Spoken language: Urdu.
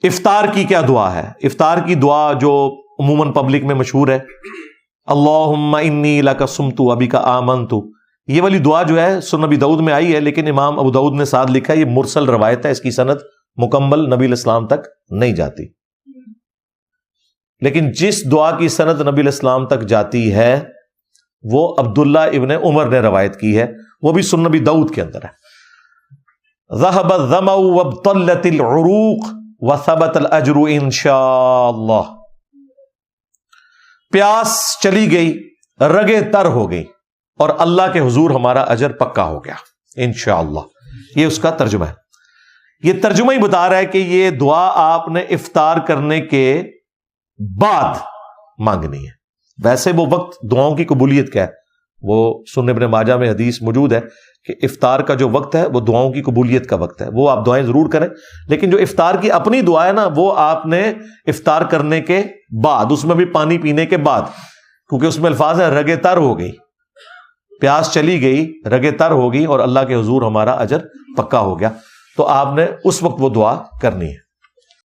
افطار کی کیا دعا ہے؟ افطار کی دعا جو عموماً پبلک میں مشہور ہے، اللہم انی لک صمت وبک آمنت، یہ والی دعا جو ہے سنن نبی داؤد میں آئی ہے، لیکن امام ابو داؤد نے ساتھ لکھا ہے یہ مرسل روایت ہے، اس کی سند مکمل نبی علیہ السلام تک نہیں جاتی، لیکن جس دعا کی سند نبی علیہ السلام تک جاتی ہے وہ عبداللہ ابن عمر نے روایت کی ہے، وہ بھی سنن نبی داؤد کے اندر ہے، ذهب الظمأ وابطلت العروق وثبت الاجر انشاءاللہ، پیاس چلی گئی، رگیں تر ہو گئی، اور اللہ کے حضور ہمارا اجر پکا ہو گیا انشاءاللہ۔ یہ اس کا ترجمہ ہے۔ یہ ترجمہ ہی بتا رہا ہے کہ یہ دعا آپ نے افطار کرنے کے بعد مانگنی ہے۔ ویسے وہ وقت دعاؤں کی قبولیت کا ہے، وہ سنن ابن ماجہ میں حدیث موجود ہے کہ افطار کا جو وقت ہے وہ دعاؤں کی قبولیت کا وقت ہے، وہ آپ دعائیں ضرور کریں، لیکن جو افطار کی اپنی دعا ہے نا وہ آپ نے افطار کرنے کے بعد، اس میں بھی پانی پینے کے بعد، کیونکہ اس میں الفاظ ہے رگیں تر ہو گئی، پیاس چلی گئی، رگیں تر ہو گئی، اور اللہ کے حضور ہمارا اجر پکا ہو گیا، تو آپ نے اس وقت وہ دعا کرنی ہے۔